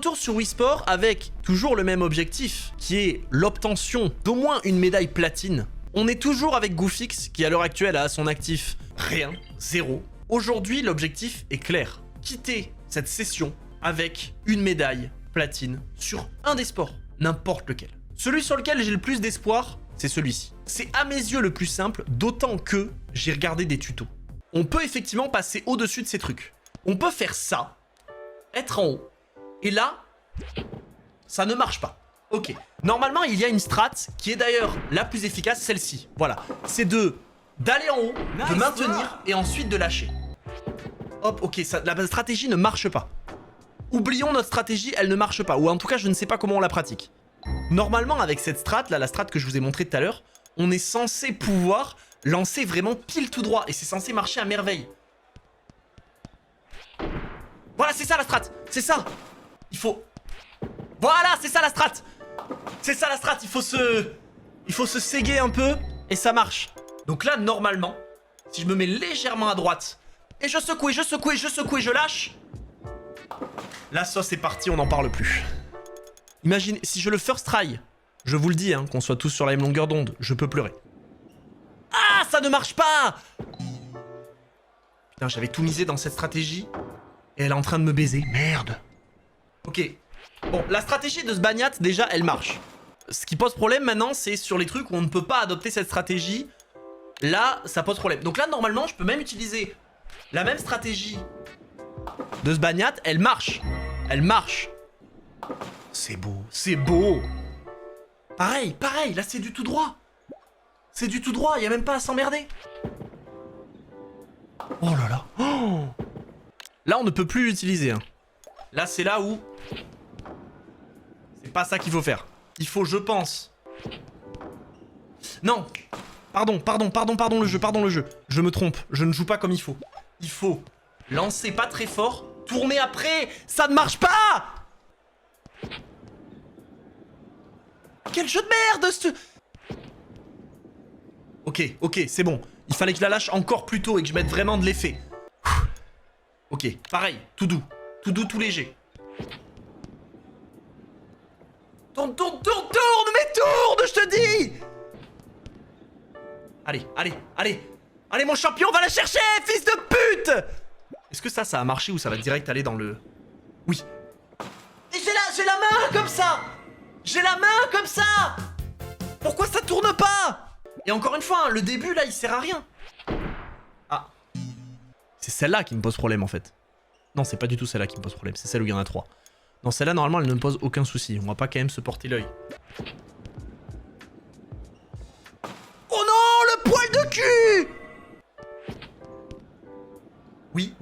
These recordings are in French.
retour sur Wii Sport avec toujours le même objectif, qui est l'obtention d'au moins une médaille platine. On est toujours avec Goofix, qui à l'heure actuelle a à son actif rien, 0. Aujourd'hui, l'objectif est clair. Quitter cette session avec une médaille platine sur un des sports, n'importe lequel. Celui sur lequel j'ai le plus d'espoir, c'est celui-ci. C'est à mes yeux le plus simple, d'autant que j'ai regardé des tutos. On peut effectivement passer au-dessus de ces trucs. On peut faire ça, être en haut, et là, ça ne marche pas. Ok. Normalement, il y a une strat qui est d'ailleurs la plus efficace, celle-ci. Voilà. C'est d'aller en haut, de maintenir et ensuite de lâcher. Hop, ok, la stratégie ne marche pas. Oublions notre stratégie, elle ne marche pas. Ou en tout cas, je ne sais pas comment on la pratique. Normalement, avec cette strat, là, la strat que je vous ai montrée tout à l'heure, on est censé pouvoir lancer vraiment pile tout droit. Et c'est censé marcher à merveille. Voilà, c'est ça la strat. C'est ça. Il faut... Voilà, c'est ça la strat. C'est ça la strat. Il faut se séguer un peu et ça marche. Donc là, normalement, si je me mets légèrement à droite et je secoue, je secoue, je secoue, je lâche. La sauce est partie, on n'en parle plus. Imaginez, si je le first try, je vous le dis, hein, qu'on soit tous sur la même longueur d'onde, je peux pleurer. Ah, ça ne marche pas! Putain, j'avais tout misé dans cette stratégie et elle est en train de me baiser. Merde. Ok. Bon, la stratégie de ce bagnat, déjà, elle marche. Ce qui pose problème maintenant, c'est sur les trucs où on ne peut pas adopter cette stratégie. Là, ça pose problème. Donc là, normalement, je peux même utiliser la même stratégie de ce bagnat. Elle marche. Elle marche. C'est beau. C'est beau. Pareil, pareil. Là, c'est du tout droit. C'est du tout droit. Il n'y a même pas à s'emmerder. Oh là là. Oh. Là, on ne peut plus l'utiliser. Hein. Là, c'est là où... C'est pas ça qu'il faut faire. Il faut, je pense... Non. Pardon le jeu. Je me trompe. Je ne joue pas comme il faut. Il faut lancer pas très fort, tourner après. Ça ne marche pas. Quel jeu de merde ce... Ok, c'est bon. Il fallait que je la lâche encore plus tôt et que je mette vraiment de l'effet. Ok, pareil, tout doux, tout léger. Tourne, mais tourne, je te dis. Allez, mon champion, va la chercher, fils de pute. Est-ce que ça a marché ou ça va direct aller dans le... Oui. Et j'ai la main comme ça. J'ai la main comme ça. Pourquoi ça tourne pas? Et encore une fois, hein, le début, là, il sert à rien. Ah. C'est celle-là qui me pose problème, en fait. Non, c'est pas du tout celle-là qui me pose problème. C'est celle où il y en a 3. Non, celle-là, normalement, elle ne me pose aucun souci. On va pas quand même se porter l'œil. Oh non, le poil de cul! Oui.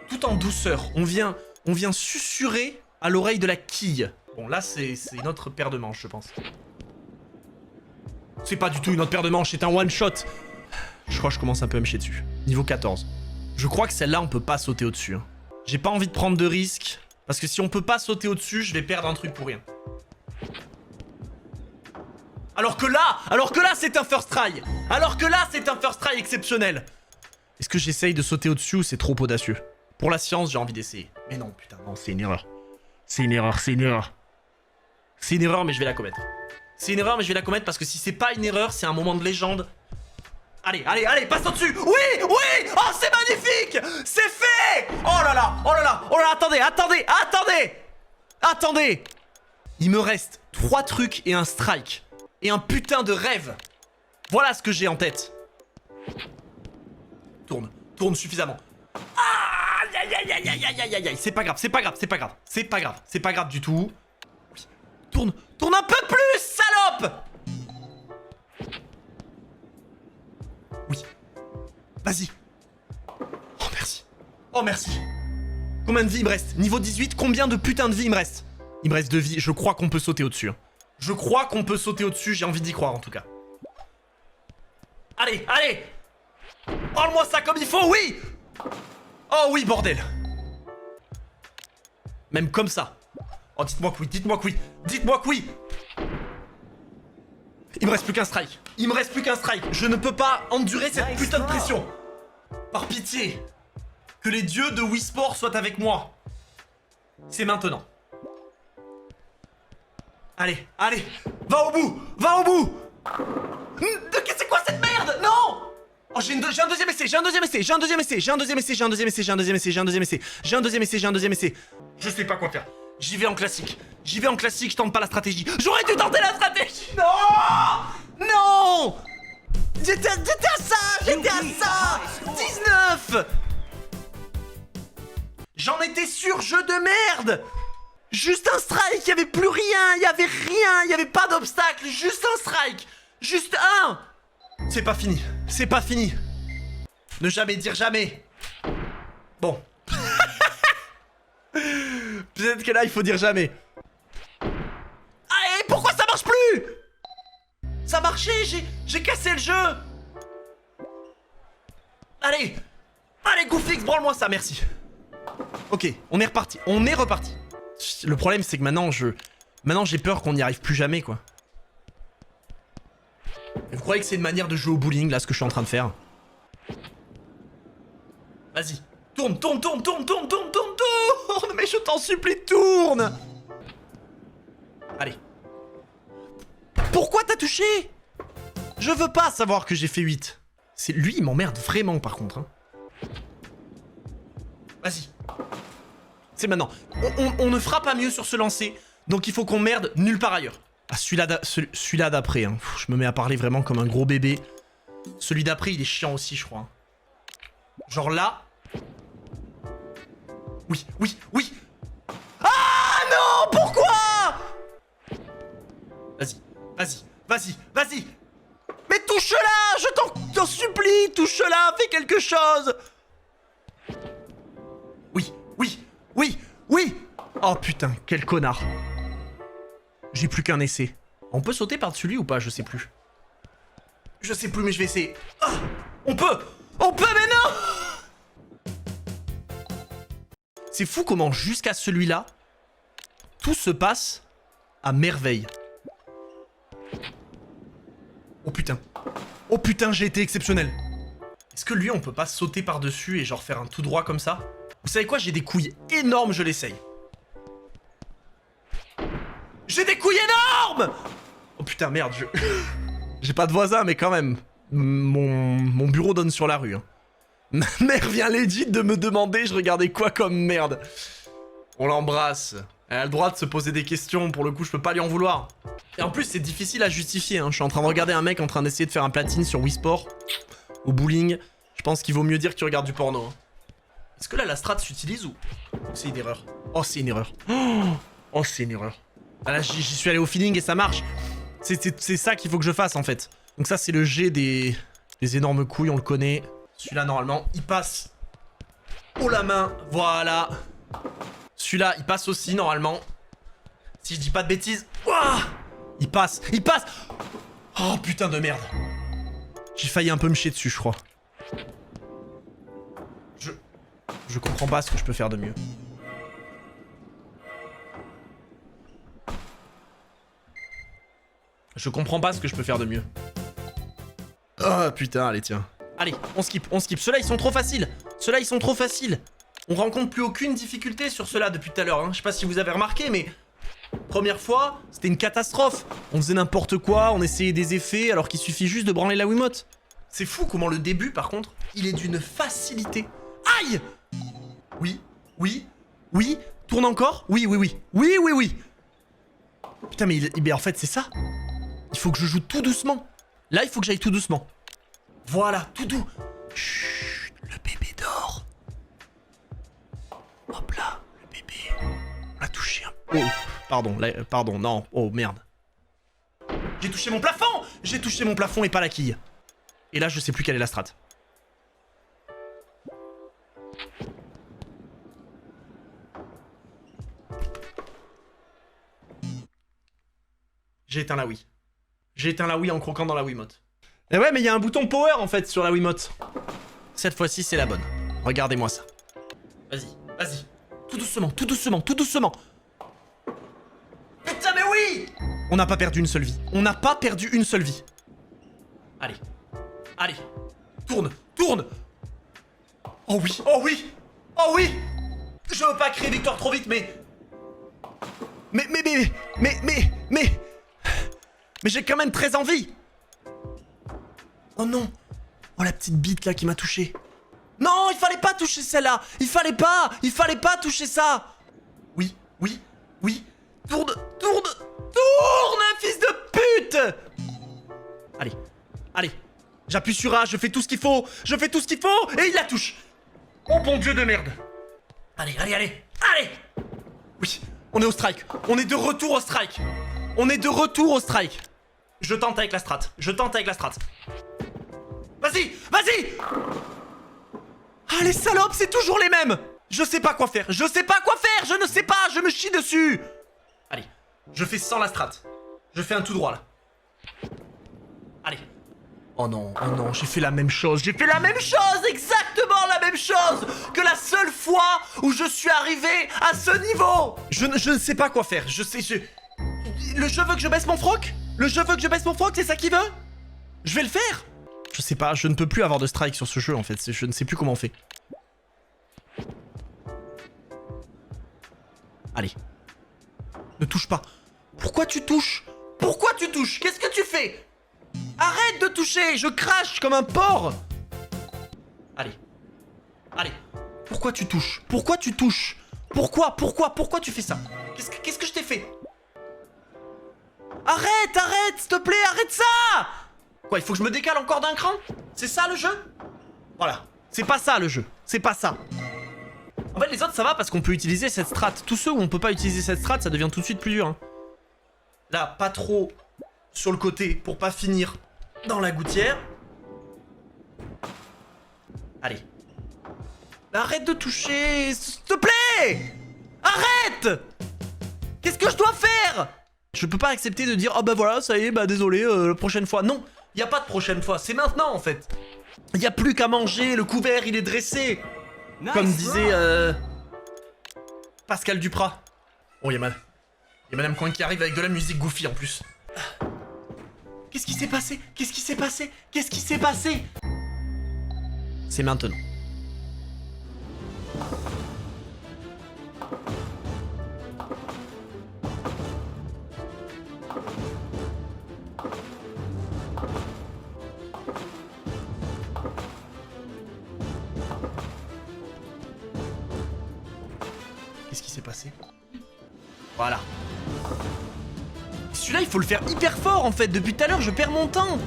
Tout en douceur. On vient susurrer à l'oreille de la quille. Bon, là, c'est une autre paire de manches, je pense. C'est pas du tout une autre paire de manches, c'est un one-shot. Je crois que je commence un peu à me chier dessus. Niveau 14. Je crois que celle-là, on peut pas sauter au-dessus. Hein. J'ai pas envie de prendre de risques. Parce que si on peut pas sauter au-dessus, je vais perdre un truc pour rien. Alors que là, c'est un first try. Alors que là, c'est un first try exceptionnel. Est-ce que j'essaye de sauter au-dessus ou c'est trop audacieux? Pour la science, j'ai envie d'essayer. Mais non, putain, non, c'est une erreur. C'est une erreur. C'est une erreur, mais je vais la commettre. C'est une erreur, mais je vais la commettre parce que si c'est pas une erreur, c'est un moment de légende. Allez, passe au-dessus. Oui. Oh, c'est magnifique. C'est fait. Oh là là, attendez. Il me reste 3 trucs et un strike. Et un putain de rêve. Voilà ce que j'ai en tête. Tourne suffisamment. Aïe. C'est pas grave du tout. Tourne un peu plus, salope. Oui. Vas-y. Oh merci. Combien de vie il me reste? Niveau 18, combien de putain de vie il me reste? Il me reste 2 vies, je crois qu'on peut sauter au-dessus. Hein. Je crois qu'on peut sauter au-dessus, j'ai envie d'y croire en tout cas. Allez. Parle-moi ça comme il faut, oui. Oh oui, bordel. Même comme ça. Oh, dites-moi que oui. Il me reste plus qu'un strike. Je ne peux pas endurer cette putain de pression. Par pitié. Que les dieux de Wii Sport soient avec moi. C'est maintenant. Allez, allez, va au bout, va au bout. C'est quoi cette merde? Non. Oh, j'ai un deuxième essai, j'ai un deuxième essai, j'ai un deuxième essai, j'ai un deuxième essai, j'ai un deuxième essai, j'ai un deuxième essai, j'ai un deuxième essai, j'ai un deuxième essai, j'ai un deuxième essai. Je sais pas quoi faire. J'y vais en classique. J'y vais en classique, je tente pas la stratégie. J'aurais dû tenter la stratégie. Non. Non. J'étais à ça, j'étais à ça. 19. J'en étais sûr, jeu de merde. Juste un strike, y'avait plus rien, y'avait rien, y'avait pas d'obstacle, juste un strike, juste un. C'est pas fini, c'est pas fini. Ne jamais dire jamais. Bon. Peut-être que là, il faut dire jamais. Allez, pourquoi ça marche plus? Ça marchait, j'ai cassé le jeu. Allez, allez, Goofix, branle-moi ça, merci. Ok, on est reparti, on est reparti. Le problème, c'est que maintenant, j'ai peur qu'on n'y arrive plus jamais, quoi. Et vous croyez que c'est une manière de jouer au bowling, là, ce que je suis en train de faire? Vas-y. Tourne, tourne, tourne, tourne, tourne, tourne, tourne, tourne. Mais je t'en supplie, tourne. Allez. Pourquoi t'as touché? Je veux pas savoir que j'ai fait 8. Lui, il m'emmerde vraiment, par contre. Hein. Vas-y. C'est maintenant. On ne fera pas mieux sur ce lancer, donc il faut qu'on merde nulle part ailleurs. Ah, celui-là d'après, hein. Je me mets à parler vraiment comme un gros bébé. Celui d'après, il est chiant aussi, je crois. Hein. Genre là... Oui, oui, oui. Ah non, pourquoi? Vas-y, vas-y, vas-y, vas-y. Mais touche-la, je t'en supplie, touche-la, fais quelque chose. Oui, oui, oui, oui. Oh putain, quel connard. J'ai plus qu'un essai. On peut sauter par-dessus lui ou pas? Je sais plus. Je sais plus, mais je vais essayer. Oh, on peut, mais non. C'est fou comment jusqu'à celui-là, tout se passe à merveille. Oh putain. Oh putain, j'ai été exceptionnel. Est-ce que lui, on peut pas sauter par-dessus et genre faire un tout droit comme ça? Vous savez quoi? J'ai des couilles énormes, je l'essaye. J'ai des couilles énormes! Oh putain, merde, j'ai pas de voisin, mais quand même. Mon bureau donne sur la rue. Hein. Ma mère vient legit de me demander je regardais quoi comme merde. On l'embrasse. Elle a le droit de se poser des questions, pour le coup, je peux pas lui en vouloir. Et en plus, c'est difficile à justifier. Hein. Je suis en train de regarder un mec en train d'essayer de faire un platine sur Wii Sport, au bowling. Je pense qu'il vaut mieux dire que tu regardes du porno. Hein. Est-ce que là, la strat s'utilise ou c'est une erreur? Oh, c'est une erreur. Oh, c'est une erreur. Ah là, j'y suis allé au feeling et ça marche. C'est ça qu'il faut que je fasse, en fait. Donc ça, c'est le jet des énormes couilles, on le connaît. Celui-là, normalement, il passe. Oh, la main, voilà. Celui-là, il passe aussi, normalement. Si je dis pas de bêtises. Ouah, il passe, il passe. Oh, putain de merde. J'ai failli un peu me chier dessus, je crois. Je comprends pas ce que je peux faire de mieux. Je comprends pas ce que je peux faire de mieux. Oh putain, allez tiens. Allez, on skip, on skip. Ceux-là, ils sont trop faciles. Ceux-là, ils sont trop faciles. On rencontre plus aucune difficulté sur ceux-là depuis tout à l'heure. Hein. Je sais pas si vous avez remarqué, mais... Première fois, c'était une catastrophe. On faisait n'importe quoi, on essayait des effets, alors qu'il suffit juste de branler la Wiimote. C'est fou comment le début, par contre, il est d'une facilité. Aïe! Oui, oui, oui. Tourne encore? Oui, oui, oui. Oui, oui, oui. Putain, mais en fait, c'est ça. Il faut que je joue tout doucement. Là, il faut que j'aille tout doucement. Voilà, tout doux. Chut, le bébé dort. Hop là, le bébé. On l'a touché un peu. Oh, pardon, là, pardon, non. Oh, merde. J'ai touché mon plafond! J'ai touché mon plafond et pas la quille. Et là, je sais plus quelle est la strat. J'ai éteint la Wii. J'ai éteint la Wii en croquant dans la Wiimote. Et ouais, mais il y a un bouton power en fait sur la Wiimote. Cette fois-ci, c'est la bonne. Regardez-moi ça. Vas-y, vas-y. Tout doucement, tout doucement, tout doucement. Putain, mais oui! On n'a pas perdu une seule vie. On n'a pas perdu une seule vie. Allez. Allez. Tourne, tourne. Oh oui, oh oui. Oh oui! Je veux pas crier victoire trop vite, mais j'ai quand même très envie. Oh non. Oh la petite bite là qui m'a touché. Non, il fallait pas toucher celle-là. Il fallait pas toucher ça. Oui. Tourne, fils de pute. Allez. J'appuie sur A, je fais tout ce qu'il faut. Et il la touche. Oh bon Dieu de merde. Allez. Oui, on est au strike. On est de retour au strike. Je tente avec la strat. Vas-y. Ah les salopes, c'est toujours les mêmes. Je sais pas quoi faire. Je ne sais pas. Je me chie dessus. Allez, je fais sans la strat. Je fais un tout droit là. Allez. Oh non, j'ai fait la même chose, exactement la même chose que la seule fois où je suis arrivé à ce niveau. Je ne sais pas quoi faire, Le jeu veut que je baisse mon froc, c'est ça qu'il veut. Je vais le faire. Je sais pas, je ne peux plus avoir de strike sur ce jeu en fait, je ne sais plus comment on fait. Allez. Ne touche pas. Pourquoi tu touches? Qu'est-ce que tu fais? Arrête de toucher, je crache comme un porc. Allez. Pourquoi tu touches? Pourquoi tu fais ça? Qu'est-ce que je t'ai fait? Arrête, s'il te plaît, arrête ça. Quoi, il faut que je me décale encore d'un cran? C'est ça le jeu? Voilà, c'est pas ça le jeu, c'est pas ça. En fait les autres ça va parce qu'on peut utiliser cette strat. Tous ceux où on peut pas utiliser cette strat, ça devient tout de suite plus dur hein. Là, pas trop sur le côté pour pas finir dans la gouttière. Allez. Arrête de toucher, s'il te plaît. Arrête. Qu'est-ce que je dois faire? Je peux pas accepter de dire, oh bah voilà, ça y est, bah désolé, la prochaine fois. Non, y a pas de prochaine fois, c'est maintenant en fait. Y a plus qu'à manger, le couvert il est dressé. Nice. Comme disait Pascal Duprat. Oh y'a Madame Coin qui arrive avec de la musique goofy en plus. Qu'est-ce qui s'est passé? C'est maintenant. Qu'est-ce qui s'est passé? Voilà. Celui-là, il faut le faire hyper fort en fait. Depuis tout à l'heure, je perds mon temps.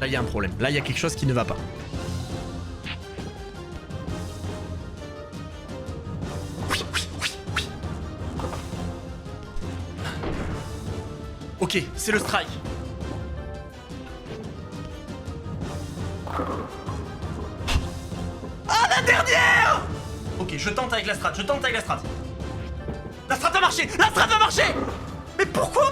Là, il y a un problème. Là, il y a quelque chose qui ne va pas. Oui. Ok, c'est le strike. Ah, la dernière! Ok, je tente avec la strat, La strat va marcher! Mais pourquoi